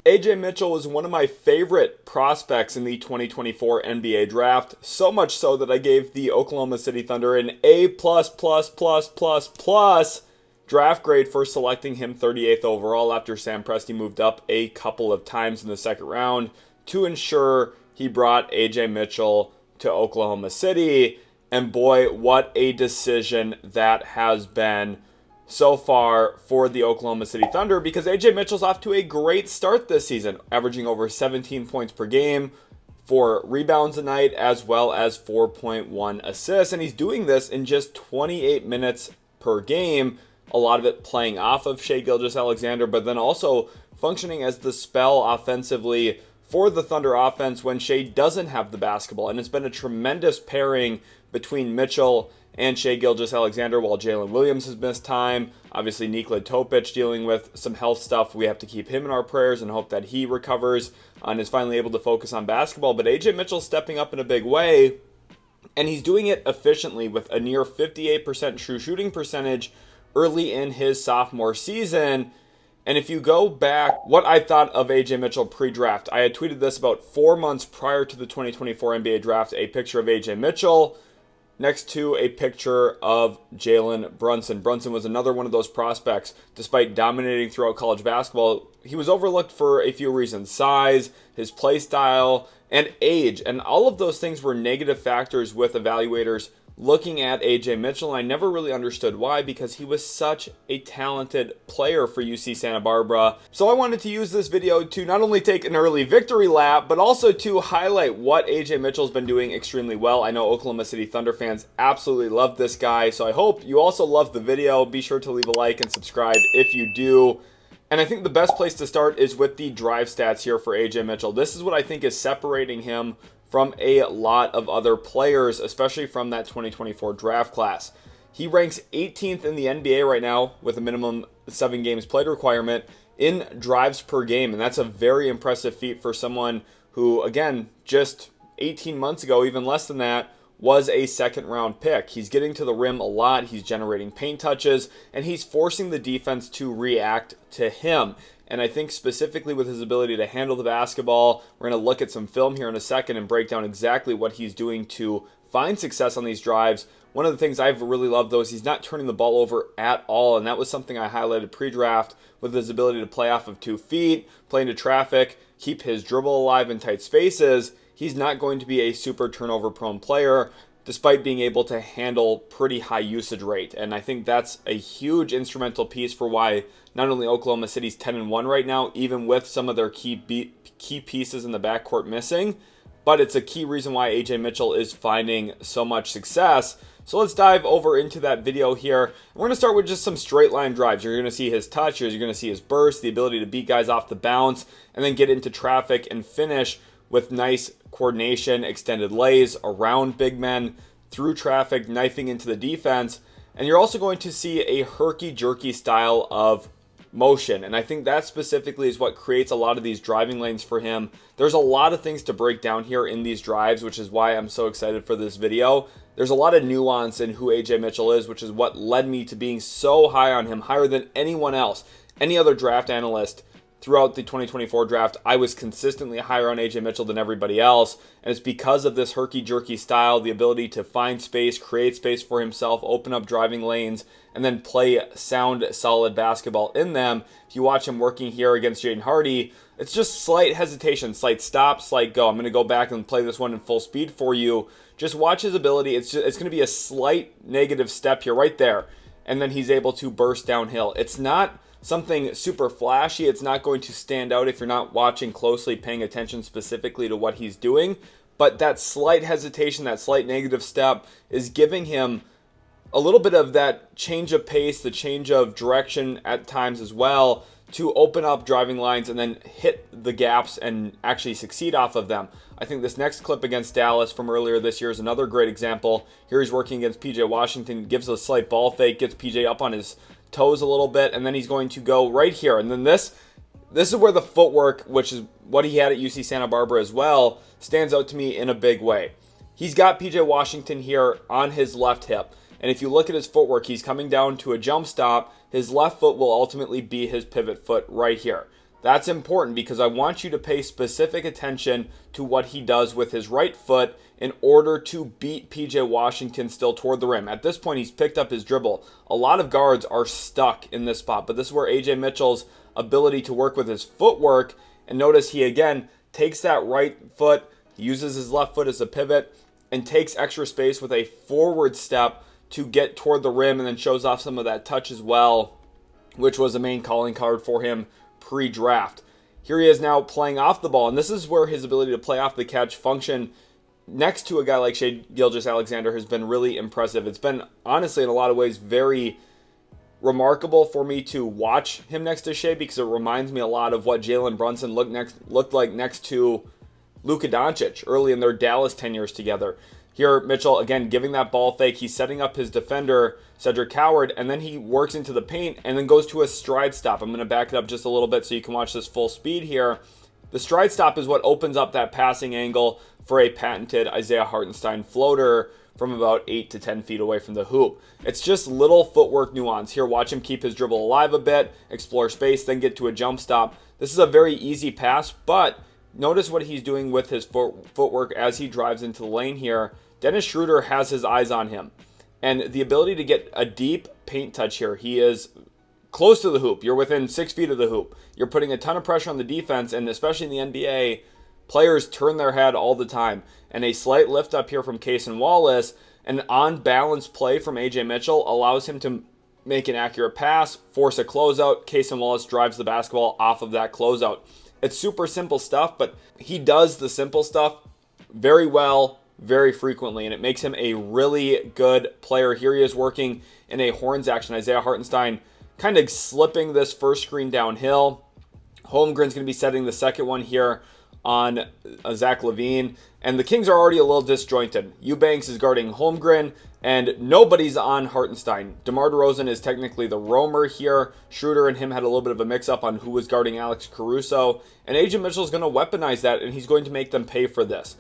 Ajay Mitchell was one of my favorite prospects in the 2024 NBA draft, so much so that I gave the Oklahoma City Thunder an A+++++ draft grade for selecting him 38th overall after Sam Presti moved up a couple of times in the second round to ensure he brought Ajay Mitchell to Oklahoma City. And boy, what a decision that has been so far for the Oklahoma City Thunder, because Ajay Mitchell's off to a great start this season, averaging over 17 points per game, 4 rebounds a night, as well as 4.1 assists. And he's doing this in just 28 minutes per game, a lot of it playing off of Shai Gilgeous-Alexander, but then also functioning as the spell offensively for the Thunder offense when Shai doesn't have the basketball. And it's been a tremendous pairing between Mitchell and Shai Gilgeous-Alexander while Jalen Williams has missed time. Obviously, Nikola Topic dealing with some health stuff. We have to keep him in our prayers and hope that he recovers and is finally able to focus on basketball. But Ajay Mitchell's stepping up in a big way, and he's doing it efficiently with a near 58% true shooting percentage early in his sophomore season. And if you go back, what I thought of Ajay Mitchell pre-draft, I had tweeted this about 4 months prior to the 2024 NBA draft, a picture of Ajay Mitchell next to a picture of Jalen Brunson. Brunson was another one of those prospects. Despite dominating throughout college basketball, he was overlooked for a few reasons: size, his play style, and age. And all of those things were negative factors with evaluators looking at Ajay Mitchell. I never really understood why, because he was such a talented player for UC Santa Barbara. So I wanted to use this video to not only take an early victory lap, but also to highlight what Ajay Mitchell's been doing extremely well. I know Oklahoma City Thunder fans absolutely love this guy, so I hope you also love the video. Be sure to leave a like and subscribe if you do. And I think the best place to start is with the drive stats here for Ajay Mitchell. This is what I think is separating him from a lot of other players, especially from that 2024 draft class. He ranks 18th in the NBA right now with a minimum 7 games played requirement in drives per game. And that's a very impressive feat for someone who, again, just 18 months ago, even less than that, was a second round pick. He's getting to the rim a lot, he's generating paint touches, and he's forcing the defense to react to him. And I think specifically with his ability to handle the basketball, we're going to look at some film here in a second and break down exactly what he's doing to find success on these drives. One of the things I've really loved, though, is he's not turning the ball over at all, and that was something I highlighted pre-draft with his ability to play off of 2 feet, play into traffic, keep his dribble alive in tight spaces. He's not going to be a super turnover-prone player, despite being able to handle pretty high usage rate. And I think that's a huge instrumental piece for why not only Oklahoma City's 10-1 right now, even with some of their key pieces in the backcourt missing, but it's a key reason why Ajay Mitchell is finding so much success. So let's dive over into that video here. We're going to start with just some straight line drives. You're going to see his touch, you're going to see his burst, the ability to beat guys off the bounce, and then get into traffic and finish with nice coordination, extended lays around big men, through traffic, knifing into the defense. And you're also going to see a herky-jerky style of motion. And I think that specifically is what creates a lot of these driving lanes for him. There's a lot of things to break down here in these drives, which is why I'm so excited for this video. There's a lot of nuance in who Ajay Mitchell is, which is what led me to being so high on him, higher than anyone else. Any other draft analyst throughout the 2024 draft, I was consistently higher on Ajay Mitchell than everybody else, and it's because of this herky-jerky style, the ability to find space, create space for himself, open up driving lanes, and then play sound, solid basketball in them. If you watch him working here against Jaden Hardy, it's just slight hesitation, slight stop, slight go. I'm going to go back and play this one in full speed for you. Just watch his ability. It's going to be a slight negative step here, right there, and then he's able to burst downhill. It's not something super flashy. It's not going to stand out if you're not watching closely, paying attention specifically to what he's doing. But that slight hesitation, that slight negative step is giving him a little bit of that change of pace, the change of direction at times as well, to open up driving lines and then hit the gaps and actually succeed off of them. I think this next clip against Dallas from earlier this year is another great example. Here he's working against PJ Washington, gives a slight ball fake, gets PJ up on his toes a little bit, and then he's going to go right here. And then this is where the footwork, which is what he had at UC Santa Barbara as well, stands out to me in a big way. He's got PJ Washington here on his left hip, And if you look at his footwork, he's coming down to a jump stop. His left foot will ultimately be his pivot foot right here. That's important because I want you to pay specific attention to what he does with his right foot in order to beat PJ Washington still toward the rim. At this point, he's picked up his dribble. A lot of guards are stuck in this spot, but this is where Ajay Mitchell's ability to work with his footwork, and notice he again takes that right foot, uses his left foot as a pivot, and takes extra space with a forward step to get toward the rim, and then shows off some of that touch as well, which was the main calling card for him pre-draft. Here he is now playing off the ball, and this is where his ability to play off the catch function next to a guy like Shai Gilgeous-Alexander has been really impressive. It's been, honestly, in a lot of ways, very remarkable for me to watch him next to Shai because it reminds me a lot of what Jalen Brunson looked like next to Luka Doncic early in their Dallas tenures together. Here, Mitchell, again, giving that ball fake. He's setting up his defender, Cedric Howard, and then he works into the paint and then goes to a stride stop. I'm going to back it up just a little bit so you can watch this full speed here. The stride stop is what opens up that passing angle for a patented Isaiah Hartenstein floater from about 8 to 10 feet away from the hoop. It's just little footwork nuance. Here, watch him keep his dribble alive a bit, explore space, then get to a jump stop. This is a very easy pass, but notice what he's doing with his footwork as he drives into the lane here. Dennis Schroeder has his eyes on him. And the ability to get a deep paint touch here. He is close to the hoop. You're within 6 feet of the hoop. You're putting a ton of pressure on the defense, and especially in the NBA, players turn their head all the time. And a slight lift up here from Cason Wallace, an on-balance play from Ajay Mitchell allows him to make an accurate pass, force a closeout. Cason Wallace drives the basketball off of that closeout. It's super simple stuff, but he does the simple stuff very well, very frequently, and it makes him a really good player. Here he is working in a horns action. Isaiah Hartenstein kind of slipping this first screen downhill. Holmgren's going to be setting the second one here on Zach LaVine, and the Kings are already a little disjointed. Eubanks is guarding Holmgren, and nobody's on Hartenstein. DeMar DeRozan is technically the roamer here. Schroeder and him had a little bit of a mix-up on who was guarding Alex Caruso, and Ajay Mitchell is going to weaponize that, and he's going to make them pay for this.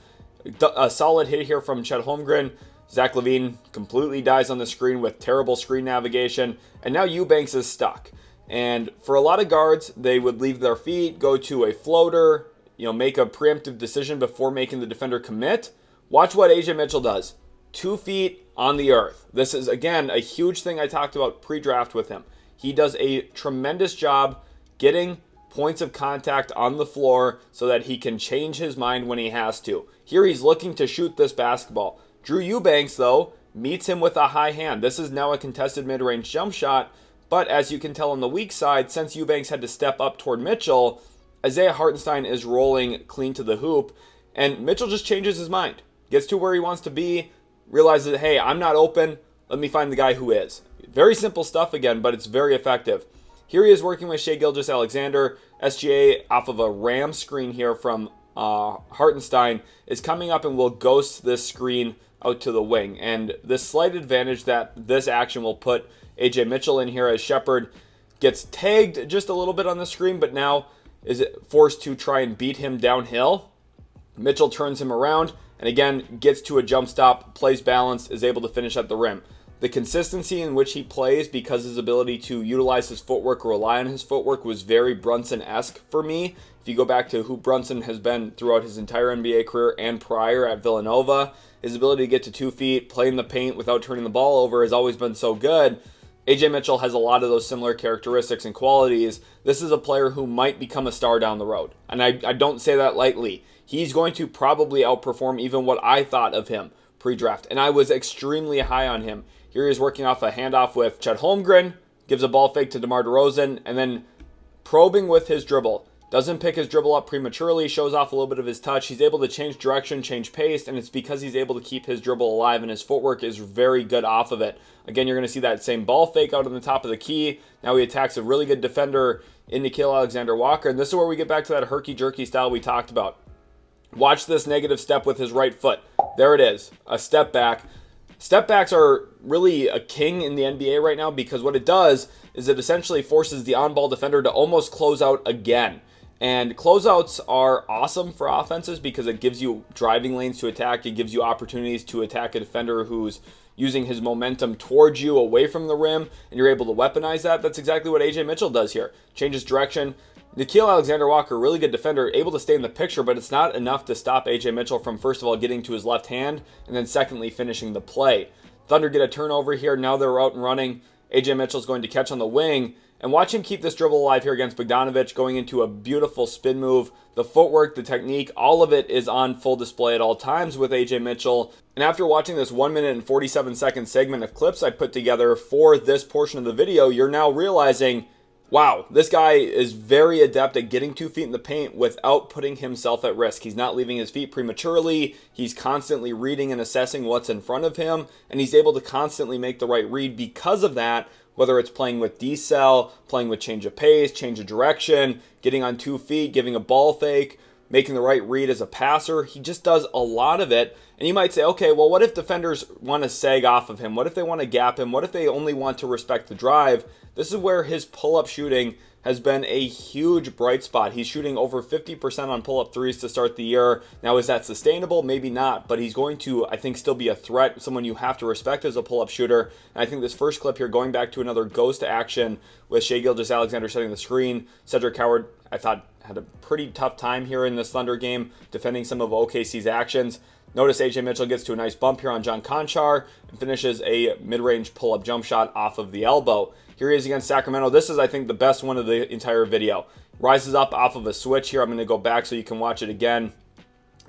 A solid hit here from Chet Holmgren. Zach LaVine completely dies on the screen with terrible screen navigation, and now Eubanks is stuck. And for a lot of guards, they would leave their feet, go to a floater, make a preemptive decision before making the defender commit. Watch what Ajay Mitchell does. 2 feet on the earth. This is, again, a huge thing I talked about pre-draft with him. He does a tremendous job getting points of contact on the floor so that he can change his mind when he has to. Here he's looking to shoot this basketball. Drew Eubanks, though, meets him with a high hand. This is now a contested mid-range jump shot, but as you can tell on the weak side, since Eubanks had to step up toward Mitchell, Isaiah Hartenstein is rolling clean to the hoop, and Mitchell just changes his mind. Gets to where he wants to be, realizes, hey, I'm not open, let me find the guy who is. Very simple stuff again, but it's very effective. Here he is working with Shai Gilgeous-Alexander. SGA off of a ram screen here from Hartenstein is coming up and will ghost this screen out to the wing. And this slight advantage that this action will put Ajay Mitchell in here as Shepherd gets tagged just a little bit on the screen, but now is forced to try and beat him downhill. Mitchell turns him around and again gets to a jump stop, plays balanced, is able to finish at the rim. The consistency in which he plays because his ability to utilize his footwork or rely on his footwork was very Brunson-esque for me. If you go back to who Brunson has been throughout his entire NBA career and prior at Villanova, his ability to get to 2 feet, play in the paint without turning the ball over has always been so good. Ajay Mitchell has a lot of those similar characteristics and qualities. This is a player who might become a star down the road. And I don't say that lightly. He's going to probably outperform even what I thought of him pre-draft. And I was extremely high on him. Here he's working off a handoff with Chet Holmgren, gives a ball fake to DeMar DeRozan, and then probing with his dribble. Doesn't pick his dribble up prematurely, shows off a little bit of his touch. He's able to change direction, change pace, and it's because he's able to keep his dribble alive, and his footwork is very good off of it. Again, you're going to see that same ball fake out on the top of the key. Now he attacks a really good defender in Nickeil Alexander-Walker, and this is where we get back to that herky-jerky style we talked about. Watch this negative step with his right foot. There it is, a step back. Step backs are really a king in the NBA right now because what it does is it essentially forces the on-ball defender to almost close out again. And closeouts are awesome for offenses because it gives you driving lanes to attack. It gives you opportunities to attack a defender who's, using his momentum towards you away from the rim, and you're able to weaponize that. That's exactly what Ajay Mitchell does here. Changes direction. Nickeil Alexander-Walker, really good defender, able to stay in the picture, but it's not enough to stop Ajay Mitchell from, first of all, getting to his left hand, and then secondly, finishing the play. Thunder get a turnover here. Now they're out and running. Ajay Mitchell's going to catch on the wing, and watch him keep this dribble alive here against Bogdanovic, going into a beautiful spin move. The footwork, the technique, all of it is on full display at all times with Ajay Mitchell. And after watching this 1 minute and 47-second segment of clips I put together for this portion of the video, you're now realizing, wow, this guy is very adept at getting 2 feet in the paint without putting himself at risk. He's not leaving his feet prematurely. He's constantly reading and assessing what's in front of him, and he's able to constantly make the right read because of that, whether it's playing with decel, playing with change of pace, change of direction, getting on 2 feet, giving a ball fake, making the right read as a passer. He just does a lot of it. And you might say, okay, well, what if defenders want to sag off of him? What if they want to gap him? What if they only want to respect the drive? This is where his pull-up shooting has been a huge bright spot. He's shooting over 50% on pull-up threes to start the year. Now, is that sustainable? Maybe not, but he's going to, I think, still be a threat, someone you have to respect as a pull-up shooter. And I think this first clip here, going back to another ghost action with Shai Gilgeous-Alexander setting the screen. Cedric Howard, I thought, had a pretty tough time here in this Thunder game, defending some of OKC's actions. Notice Ajay Mitchell gets to a nice bump here on John Konchar and finishes a mid-range pull-up jump shot off of the elbow. Here he is against Sacramento. This is, I think, the best one of the entire video. Rises up off of a switch here. I'm going to go back so you can watch it again.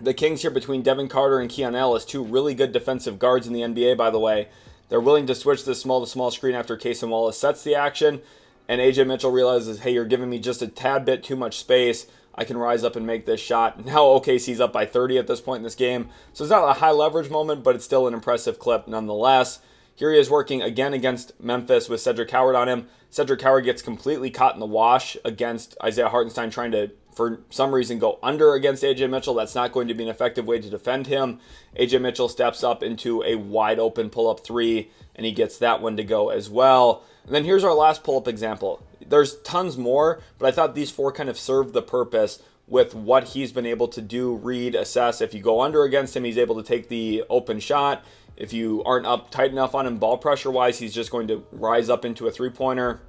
The Kings here between Devin Carter and Keon Ellis, 2 really good defensive guards in the NBA, by the way. They're willing to switch this small-to-small screen after Cason Wallace sets the action. And Ajay Mitchell realizes, hey, you're giving me just a tad bit too much space. I can rise up and make this shot. Now OKC's up by 30 at this point in this game. So it's not a high leverage moment, but it's still an impressive clip nonetheless. Here he is working again against Memphis with Cedric Howard on him. Cedric Howard gets completely caught in the wash against Isaiah Hartenstein, trying to, for some reason, go under against Ajay Mitchell. That's not going to be an effective way to defend him. Ajay Mitchell steps up into a wide open pull-up 3, and he gets that one to go as well. And then here's our last pull-up example. There's tons more, but I thought these 4 kind of serve the purpose with what he's been able to do, read, assess. If you go under against him, he's able to take the open shot. If you aren't up tight enough on him ball pressure-wise, he's just going to rise up into a three-pointer.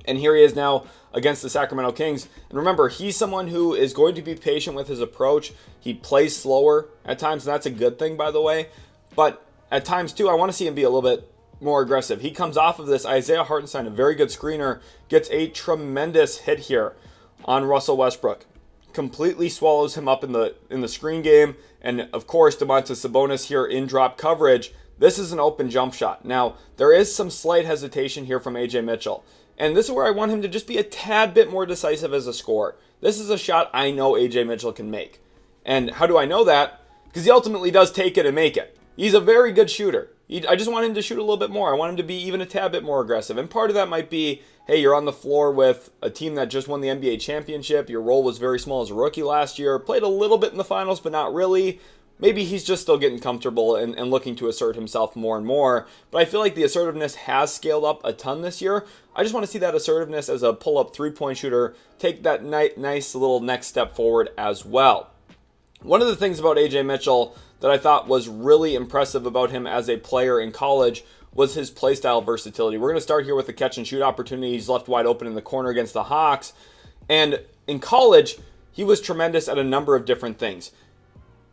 And here he is now against the Sacramento Kings. And remember, he's someone who is going to be patient with his approach. He plays slower at times, and that's a good thing, by the way. But at times, too, I want to see him be a little bit more aggressive. He comes off of this. Isaiah Hartenstein, a very good screener, gets a tremendous hit here on Russell Westbrook. Completely swallows him up in the screen game. And of course, Domantas Sabonis here in drop coverage. This is an open jump shot. Now, there is some slight hesitation here from Ajay Mitchell. And this is where I want him to just be a tad bit more decisive as a scorer. This is a shot I know Ajay Mitchell can make. And how do I know that? Because he ultimately does take it and make it. He's a very good shooter. I just want him to shoot a little bit more. I want him to be even a tad bit more aggressive. And part of that might be, hey, you're on the floor with a team that just won the NBA championship. Your role was very small as a rookie last year. Played a little bit in the finals, but not really. Maybe he's just still getting comfortable and looking to assert himself more and more. But I feel like the assertiveness has scaled up a ton this year. I just want to see that assertiveness as a pull-up three-point shooter take that nice little next step forward as well. One of the things about Ajay Mitchell that I thought was really impressive about him as a player in college was his playstyle versatility. We're going to start here with the catch and shoot opportunity. He's left wide open in the corner against the Hawks. And in college, he was tremendous at a number of different things.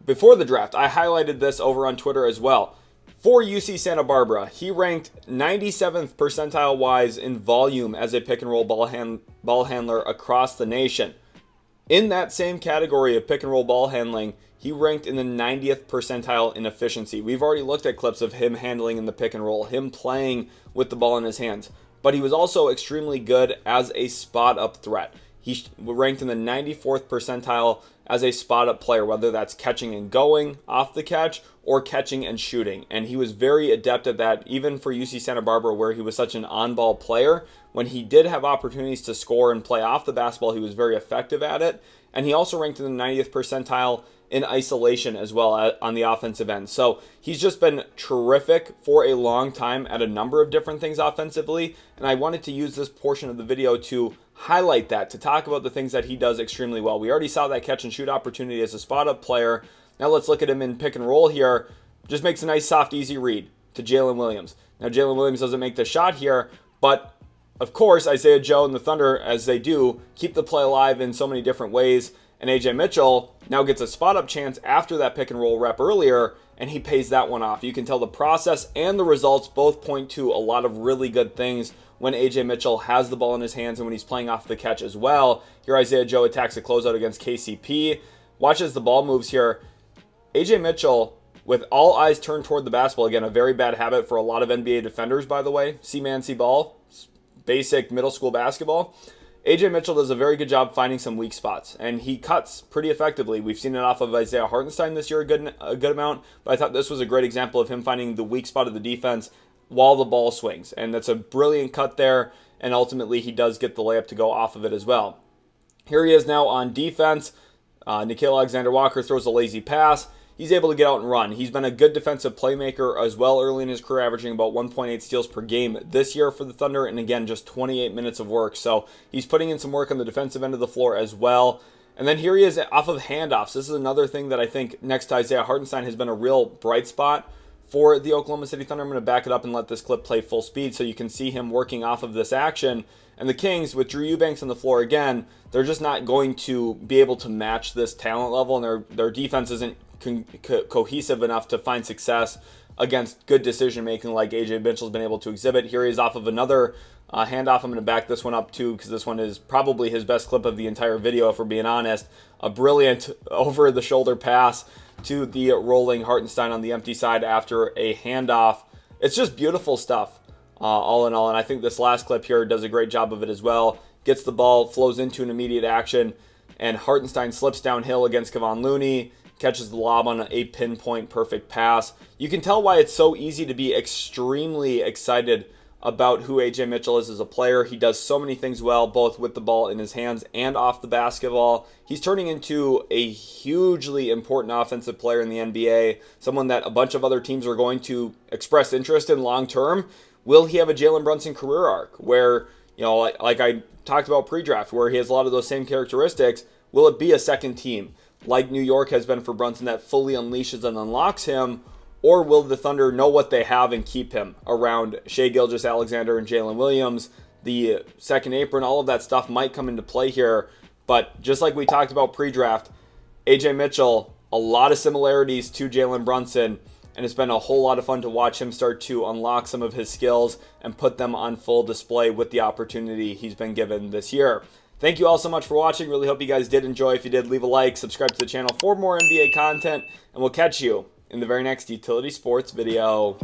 Before the draft, I highlighted this over on Twitter as well. For UC Santa Barbara, he ranked 97th percentile-wise in volume as a pick-and-roll ball handler across the nation. In that same category of pick-and-roll ball handling, he ranked in the 90th percentile in efficiency. We've already looked at clips of him handling in the pick-and-roll, him playing with the ball in his hands. But he was also extremely good as a spot-up threat. He ranked in the 94th percentile as a spot-up player, whether that's catching and going off the catch or catching and shooting. And he was very adept at that, even for UC Santa Barbara, where he was such an on-ball player. When he did have opportunities to score and play off the basketball, he was very effective at it. And he also ranked in the 90th percentile in isolation as well on the offensive end. So he's just been terrific for a long time at a number of different things offensively. And I wanted to use this portion of the video to highlight that, to talk about the things that he does extremely well. We already saw that catch and shoot opportunity as a spot up player. Now let's look at him in pick and roll here. Just makes a nice soft, easy read. to Jalen Williams. Now, Jalen Williams doesn't make the shot here, but of course, Isaiah Joe and the Thunder, as they do, keep the play alive in so many different ways. And Ajay Mitchell now gets a spot-up chance after that pick-and-roll rep earlier, and he pays that one off. You can tell the process and the results both point to a lot of really good things when Ajay Mitchell has the ball in his hands and when he's playing off the catch as well. Here, Isaiah Joe attacks a closeout against KCP. Watch as the ball moves here. Ajay Mitchell, with all eyes turned toward the basketball, again, a very bad habit for a lot of NBA defenders, by the way. See-man, see-ball. Basic middle school basketball. Ajay Mitchell does a very good job finding some weak spots, and he cuts pretty effectively. We've seen it off of Isaiah Hartenstein this year a good amount, but I thought this was a great example of him finding the weak spot of the defense while the ball swings, and that's a brilliant cut there, and ultimately he does get the layup to go off of it as well. Here he is now on defense. Nickeil Alexander-Walker throws a lazy pass. He's able to get out and run. He's been a good defensive playmaker as well early in his career, averaging about 1.8 steals per game this year for the Thunder, and again, just 28 minutes of work. So he's putting in some work on the defensive end of the floor as well. And then here he is off of handoffs. This is another thing that I think next to Isaiah Hartenstein has been a real bright spot for the Oklahoma City Thunder. I'm going to back it up and let this clip play full speed so you can see him working off of this action. And the Kings, with Drew Eubanks on the floor again, they're just not going to be able to match this talent level, and their defense isn't cohesive enough to find success against good decision making like Ajay Mitchell's been able to exhibit. Here he is off of another handoff. I'm going to back this one up too because this one is probably his best clip of the entire video, if we're being honest. A brilliant over the shoulder pass to the rolling Hartenstein on the empty side after a handoff. It's just beautiful stuff all in all, and I think this last clip here does a great job of it as well. Gets the ball, flows into an immediate action, and Hartenstein slips downhill against Kevon Looney, catches the lob on a pinpoint perfect pass. You can tell why it's so easy to be extremely excited about who Ajay Mitchell is as a player. He does so many things well, both with the ball in his hands and off the basketball. He's turning into a hugely important offensive player in the NBA, someone that a bunch of other teams are going to express interest in long term. Will he have a Jalen Brunson career arc where, you know, like I talked about pre-draft, where he has a lot of those same characteristics? Will it be a second team like New York has been for Brunson that fully unleashes and unlocks him? Or will the Thunder know what they have and keep him around Shai Gilgeous-Alexander and Jalen Williams? The second apron, all of that stuff might come into play here. But just like we talked about pre-draft, Ajay Mitchell, a lot of similarities to Jalen Brunson, and it's been a whole lot of fun to watch him start to unlock some of his skills and put them on full display with the opportunity he's been given this year. Thank you all so much for watching. Really hope you guys did enjoy. If you did, leave a like, subscribe to the channel for more NBA content, and we'll catch you in the very next Utility Sports video.